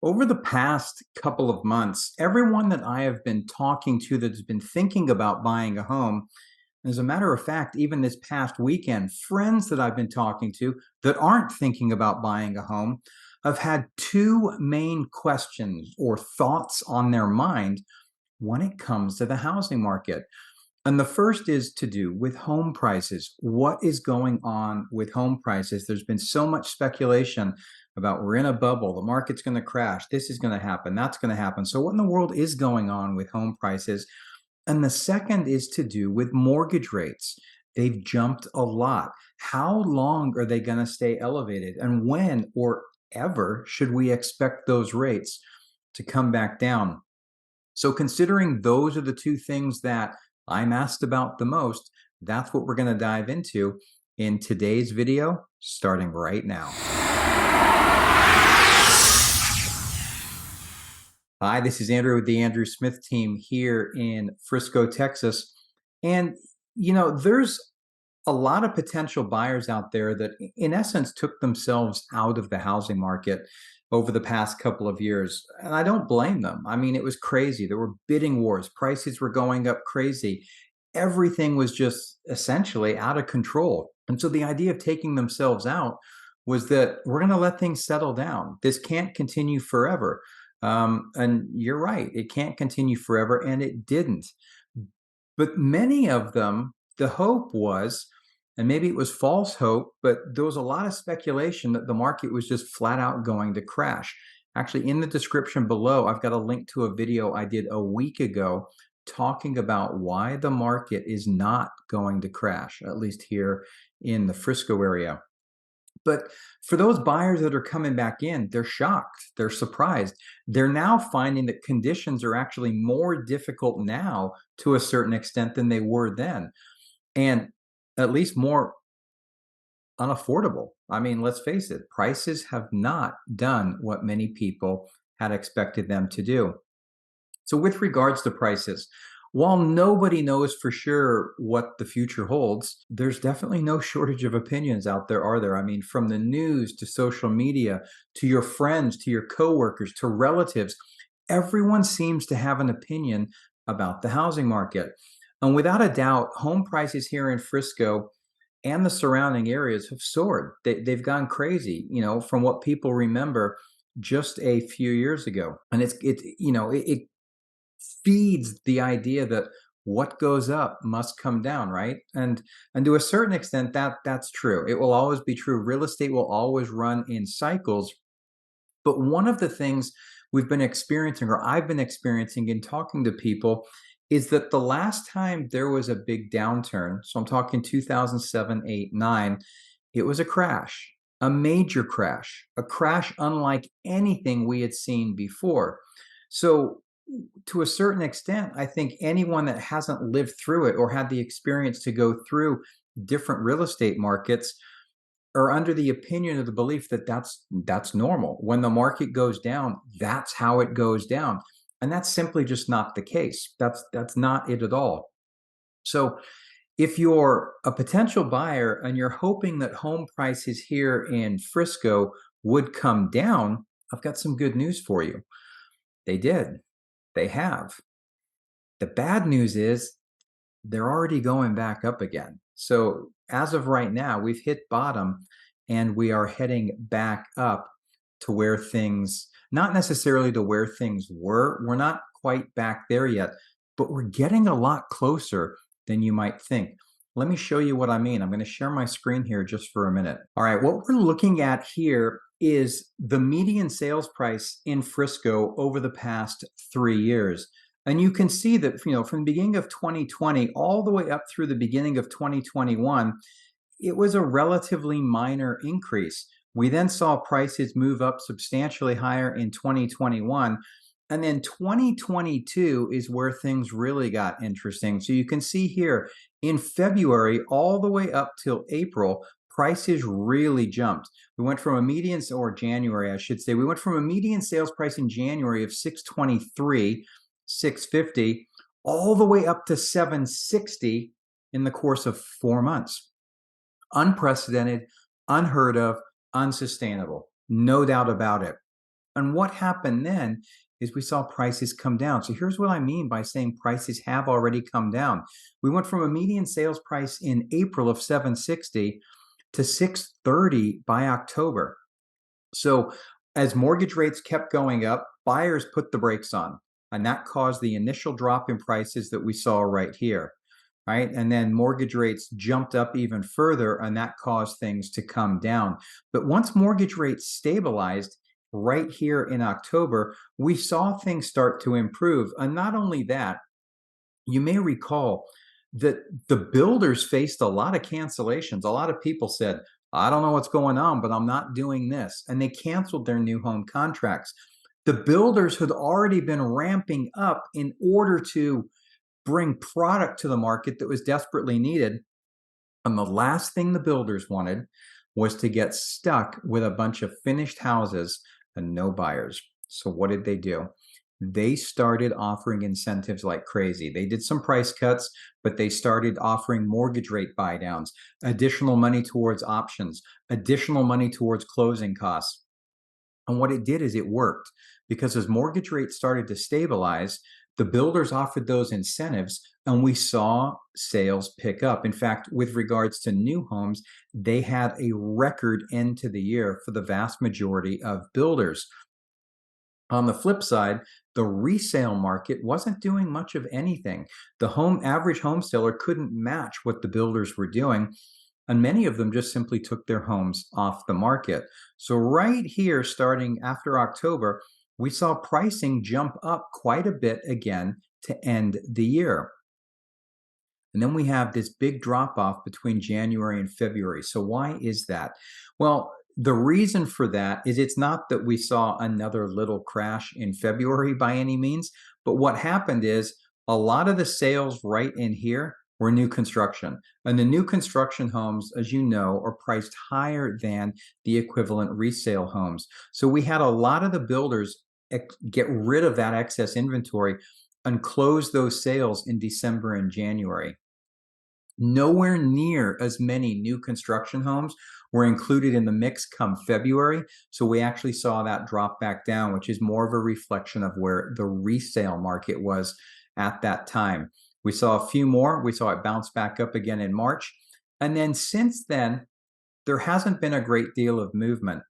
Over the past couple of months, everyone that I have been talking to that's been thinking about buying a home, as a matter of fact, even this past weekend, friends that I've been talking to that aren't thinking about buying a home have had two main questions or thoughts on their mind when it comes to the housing market. And the first is to do with home prices. What is going on with home prices? There's been so much speculation about we're in a bubble, the market's going to crash, this is going to happen, that's going to happen. So, what in the world is going on with home prices? And the second is to do with mortgage rates. They've jumped a lot. How long are they going to stay elevated? And when or ever should we expect those rates to come back down? So, considering those are the two things that I'm asked about the most, that's what we're going to dive into in today's video, starting right now. Hi, this is Andrew with the Andrew Smith team here in Frisco, Texas. And, there's a lot of potential buyers out there that, in essence, took themselves out of the housing market over the past couple of years. And I don't blame them. I mean, it was crazy. There were bidding wars, prices were going up crazy. Everything was just essentially out of control. And so the idea of taking themselves out was that we're going to let things settle down. This can't continue forever. And you're right, it can't continue forever, and it didn't. But many of them, the hope was, and maybe it was false hope, but there was a lot of speculation that the market was just flat out going to crash. Actually, in the description below, I've got a link to a video I did a week ago talking about why the market is not going to crash, at least here in the Frisco area. But for those buyers that are coming back in, they're shocked, they're surprised. They're now finding that conditions are actually more difficult now to a certain extent than they were then, and at least more unaffordable. I mean, let's face it, prices have not done what many people had expected them to do. So, with regards to prices, while nobody knows for sure what the future holds, there's definitely no shortage of opinions out there, are there? I mean, from the news to social media to your friends to your coworkers to relatives, everyone seems to have an opinion about the housing market. And without a doubt, home prices here in Frisco and the surrounding areas have soared. They've gone crazy, from what people remember just a few years ago. And it feeds the idea that what goes up must come down, right? And to a certain extent, that's true. It will always be true. Real estate will always run in cycles. But one of the things we've been experiencing, or I've been experiencing in talking to people, is that the last time there was a big downturn, so I'm talking 2007, 8, 9, it was a crash, a major crash, a crash unlike anything we had seen before. So to a certain extent, I think anyone that hasn't lived through it or had the experience to go through different real estate markets are under the opinion of the belief that that's normal. When the market goes down, that's how it goes down. And that's simply just not the case. That's not it at all. So if you're a potential buyer and you're hoping that home prices here in Frisco would come down, I've got some good news for you. They did. They have. The bad news is they're already going back up again. So as of right now, we've hit bottom and we are heading back up to where things, not necessarily to where things were. We're not quite back there yet, but we're getting a lot closer than you might think. Let me show you what I mean. I'm going to share my screen here just for a minute. All right, what we're looking at here is the median sales price in Frisco over the past 3 years. And you can see that, from the beginning of 2020 all the way up through the beginning of 2021, it was a relatively minor increase. We then saw prices move up substantially higher in 2021. And then 2022 is where things really got interesting. So you can see here in February all the way up till April, prices really jumped. We went from a median, or January, I should say, we went from a median sales price in January of 623, 650, all the way up to 760 in the course of 4 months. Unprecedented, unheard of, unsustainable, no doubt about it. And what happened then is we saw prices come down. So here's what I mean by saying prices have already come down. We went from a median sales price in April of 760 to 630 by October. So as mortgage rates kept going up, buyers put the brakes on, and that caused the initial drop in prices that we saw right here. Right. And then mortgage rates jumped up even further, and that caused things to come down. But once mortgage rates stabilized right here in October, we saw things start to improve. And not only that, you may recall that the builders faced a lot of cancellations. A lot of people said, I don't know what's going on, but I'm not doing this. And they canceled their new home contracts. The builders had already been ramping up in order to bring product to the market that was desperately needed. And the last thing the builders wanted was to get stuck with a bunch of finished houses and no buyers. So what did they do? They started offering incentives like crazy. They did some price cuts, but they started offering mortgage rate buy downs, additional money towards options, additional money towards closing costs. And what it did is it worked, because as mortgage rates started to stabilize, the builders offered those incentives and we saw sales pick up. In fact, with regards to new homes, they had a record end to the year for the vast majority of builders. On the flip side, the resale market wasn't doing much of anything. The average home seller couldn't match what the builders were doing, and many of them just simply took their homes off the market. So right here, starting after October, we saw pricing jump up quite a bit again to end the year. And then we have this big drop off between January and February. So why is that? Well, the reason for that is it's not that we saw another little crash in February by any means, but what happened is a lot of the sales right in here were new construction. And the new construction homes, as you know, are priced higher than the equivalent resale homes. So we had a lot of the builders get rid of that excess inventory and close those sales in December and January. Nowhere near as many new construction homes were included in the mix come February. So we actually saw that drop back down, which is more of a reflection of where the resale market was at that time. We saw a few more. We saw it bounce back up again in March. And then since then, there hasn't been a great deal of movement.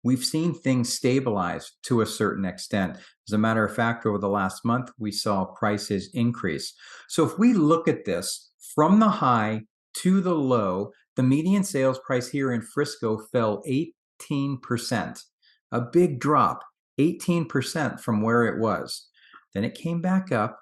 We've seen things stabilize to a certain extent. As a matter of fact, over the last month, we saw prices increase. So if we look at this from the high to the low, the median sales price here in Frisco fell 18%, a big drop, 18% from where it was. Then it came back up,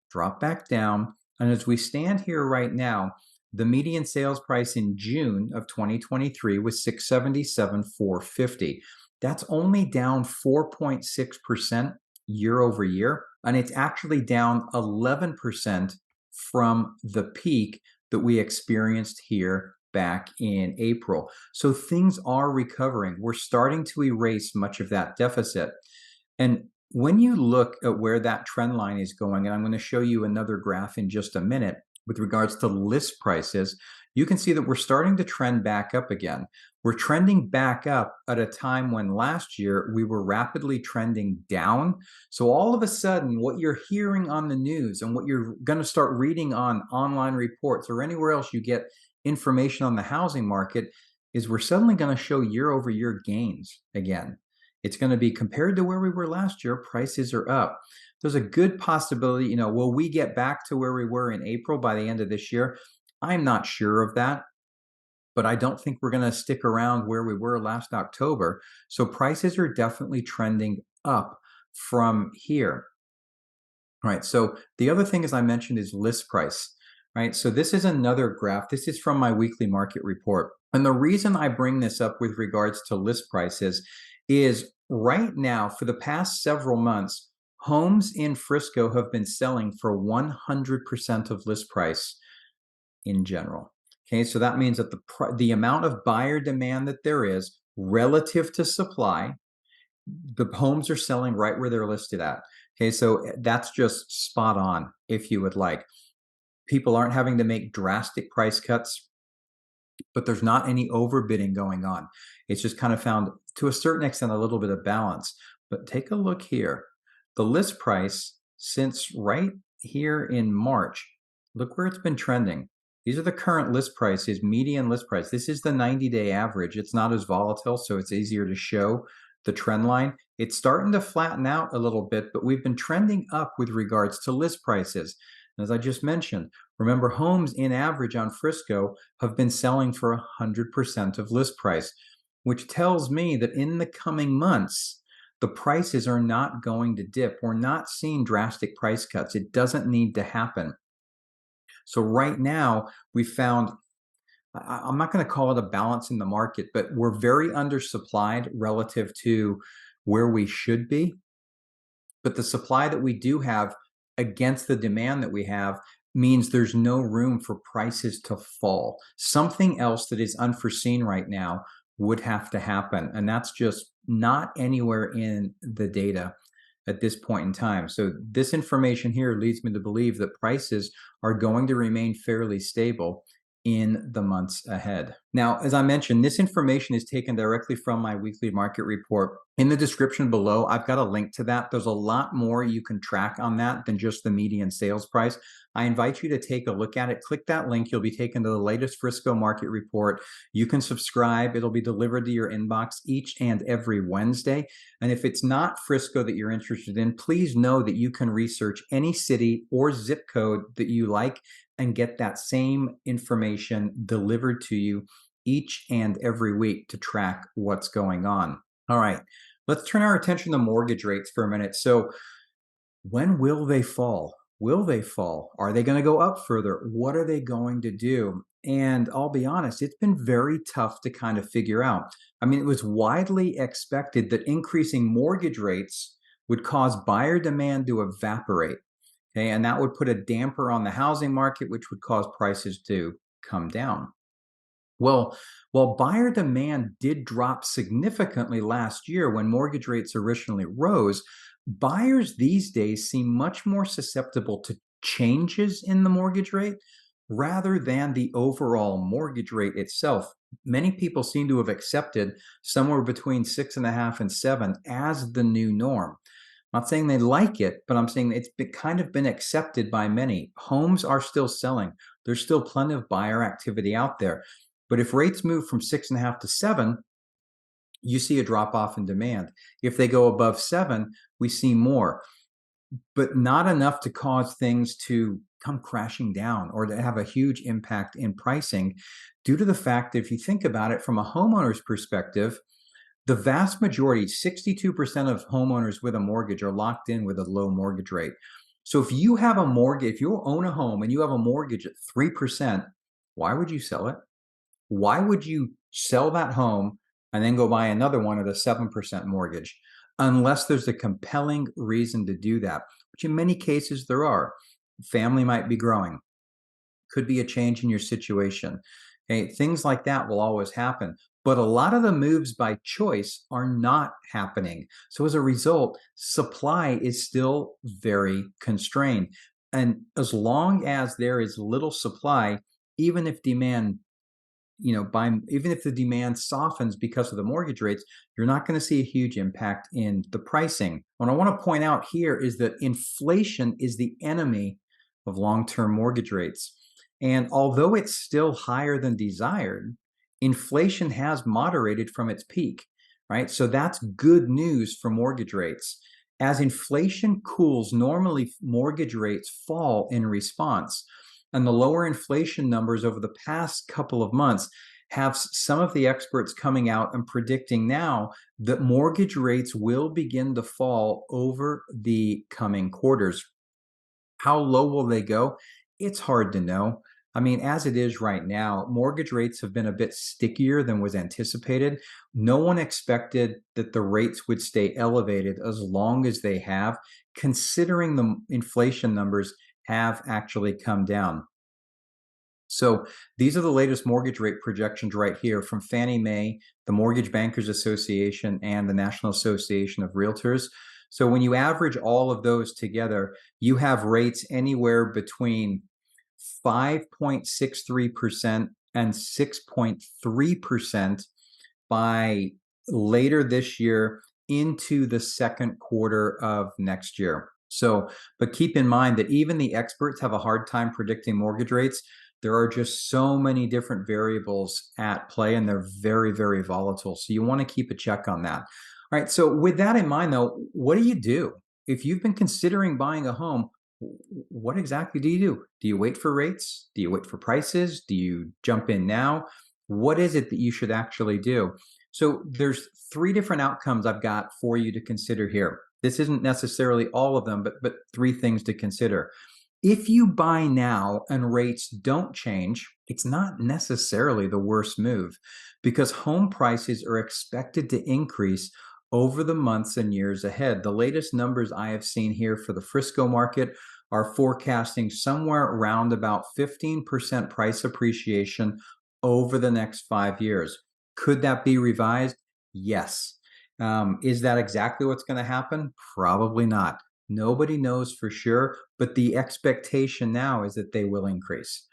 dropped back down. And as we stand here right now, the median sales price in June of 2023 was $677,450. That's only down 4.6% year over year, and it's actually down 11% from the peak that we experienced here back in April. So things are recovering. We're starting to erase much of that deficit. And when you look at where that trend line is going, and I'm going to show you another graph in just a minute, with regards to list prices, you can see that we're starting to trend back up again. We're trending back up at a time when last year we were rapidly trending down. So all of a sudden, what you're hearing on the news and what you're going to start reading on online reports or anywhere else you get information on the housing market is we're suddenly going to show year over year gains again. It's going to be compared to where we were last year, prices are up. There's a good possibility, will we get back to where we were in April by the end of this year? I'm not sure of that, but I don't think we're going to stick around where we were last October. So prices are definitely trending up from here. All right, so the other thing, as I mentioned, is list price. Right, so this is another graph. This is from my weekly market report. And the reason I bring this up with regards to list prices is right now, for the past several months, homes in Frisco have been selling for 100% of list price in general. Okay, so that means that the amount of buyer demand that there is relative to supply, the homes are selling right where they're listed at. Okay, so that's just spot on, if you would like. People aren't having to make drastic price cuts, but there's not any overbidding going on. It's just kind of found to a certain extent, a little bit of balance. But take a look here. The list price since right here in March, look where it's been trending. These are the current list prices, median list price. This is the 90-day average. It's not as volatile, so it's easier to show the trend line. It's starting to flatten out a little bit, but we've been trending up with regards to list prices. As I just mentioned, remember, homes in average on Frisco have been selling for 100% of list price, which tells me that in the coming months, the prices are not going to dip. We're not seeing drastic price cuts. It doesn't need to happen. So right now, we found, I'm not going to call it a balance in the market, but we're very undersupplied relative to where we should be. But the supply that we do have against the demand that we have means there's no room for prices to fall. Something else that is unforeseen right now would have to happen. And that's just not anywhere in the data at this point in time. So this information here leads me to believe that prices are going to remain fairly stable in the months ahead. Now, as I mentioned, this information is taken directly from my weekly market report. In the description below, I've got a link to that. There's a lot more you can track on that than just the median sales price. I invite you to take a look at it. Click that link. You'll be taken to the latest Frisco market report. You can subscribe. It'll be delivered to your inbox each and every Wednesday. And if it's not Frisco that you're interested in, please know that you can research any city or zip code that you like and get that same information delivered to you each and every week to track what's going on. All right, let's turn our attention to mortgage rates for a minute. So when will they fall? Will they fall? Are they going to go up further? What are they going to do? And I'll be honest, it's been very tough to kind of figure out. I mean, it was widely expected that increasing mortgage rates would cause buyer demand to evaporate. Okay, and that would put a damper on the housing market, which would cause prices to come down. Well, while buyer demand did drop significantly last year when mortgage rates originally rose, buyers these days seem much more susceptible to changes in the mortgage rate rather than the overall mortgage rate itself. Many people seem to have accepted somewhere between 6.5 and 7 as the new norm. I'm not saying they like it, but I'm saying it's kind of been accepted by many. Homes are still selling. There's still plenty of buyer activity out there. But if rates move from 6.5 to 7, you see a drop off in demand. If they go above 7, we see more, but not enough to cause things to come crashing down or to have a huge impact in pricing, due to the fact that if you think about it from a homeowner's perspective, the vast majority, 62% of homeowners with a mortgage are locked in with a low mortgage rate. So if you have a mortgage, if you own a home and you have a mortgage at 3%, why would you sell it? Why would you sell that home and then go buy another one at a 7% mortgage? Unless there's a compelling reason to do that, which in many cases there are. Family might be growing. Could be a change in your situation. Okay, things like that will always happen. But a lot of the moves by choice are not happening. So as a result, supply is still very constrained. And as long as there is little supply, even if demand, even if the demand softens because of the mortgage rates, you're not going to see a huge impact in the pricing. What I want to point out here is that inflation is the enemy of long-term mortgage rates. And although it's still higher than desired, inflation has moderated from its peak, right? So that's good news for mortgage rates. As inflation cools, normally mortgage rates fall in response. And the lower inflation numbers over the past couple of months have some of the experts coming out and predicting now that mortgage rates will begin to fall over the coming quarters. How low will they go? It's hard to know. I mean, as it is right now, mortgage rates have been a bit stickier than was anticipated. No one expected that the rates would stay elevated as long as they have, considering the inflation numbers have actually come down. So these are the latest mortgage rate projections right here from Fannie Mae, the Mortgage Bankers Association, and the National Association of Realtors. So when you average all of those together, you have rates anywhere between 5.63% and 6.3% by later this year into the second quarter of next year. So, but keep in mind that even the experts have a hard time predicting mortgage rates. There are just so many different variables at play, and they're very, very volatile. So you want to keep a check on that. All right. So with that in mind, though, what do you do? If you've been considering buying a home, what exactly do you do? Do you wait for rates? Do you wait for prices? Do you jump in now? What is it that you should actually do? So there's three different outcomes I've got for you to consider here. This isn't necessarily all of them, but three things to consider. If you buy now and rates don't change, it's not necessarily the worst move because home prices are expected to increase over the months and years ahead. The latest numbers I have seen here for the Frisco market are forecasting somewhere around about 15% price appreciation over the next 5 years. Could that be revised? Yes. Is that exactly what's going to happen? Probably not. Nobody knows for sure, but the expectation now is that they will increase.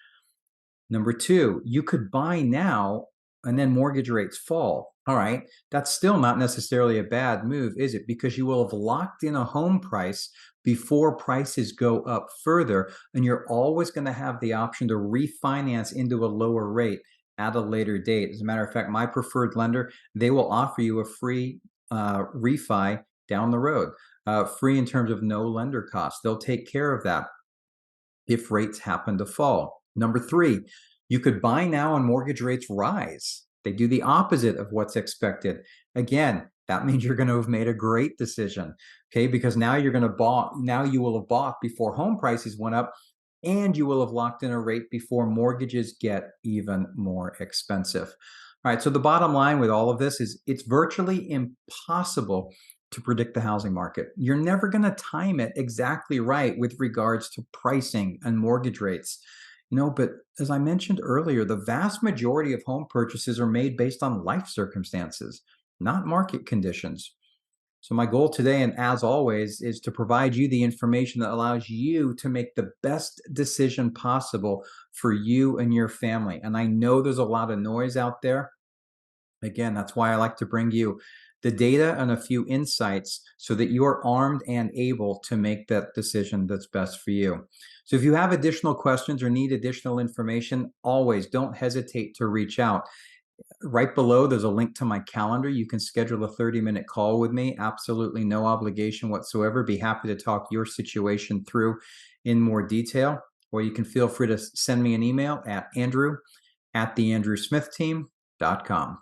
Number two, you could buy now and then mortgage rates fall. All right, that's still not necessarily a bad move, is it? Because you will have locked in a home price before prices go up further, and you're always going to have the option to refinance into a lower rate at a later date. As a matter of fact, my preferred lender, they will offer you a free refi down the road, free in terms of no lender costs. They'll take care of that if rates happen to fall. Number three, you could buy now and mortgage rates rise. They do the opposite of what's expected. Again, that means you're going to have made a great decision, okay? Because now you will have bought before home prices went up, and you will have locked in a rate before mortgages get even more expensive. All right, so the bottom line with all of this is it's virtually impossible to predict the housing market. You're never going to time it exactly right with regards to pricing and mortgage rates. But as I mentioned earlier, the vast majority of home purchases are made based on life circumstances, not market conditions. So my goal today, and as always, is to provide you the information that allows you to make the best decision possible for you and your family. And I know there's a lot of noise out there. Again, that's why I like to bring you the data and a few insights so that you are armed and able to make that decision that's best for you. So if you have additional questions or need additional information, always don't hesitate to reach out. Right below, there's a link to my calendar. You can schedule a 30-minute call with me. Absolutely no obligation whatsoever. Be happy to talk your situation through in more detail. Or you can feel free to send me an email at andrew@theandrewsmithteam.com.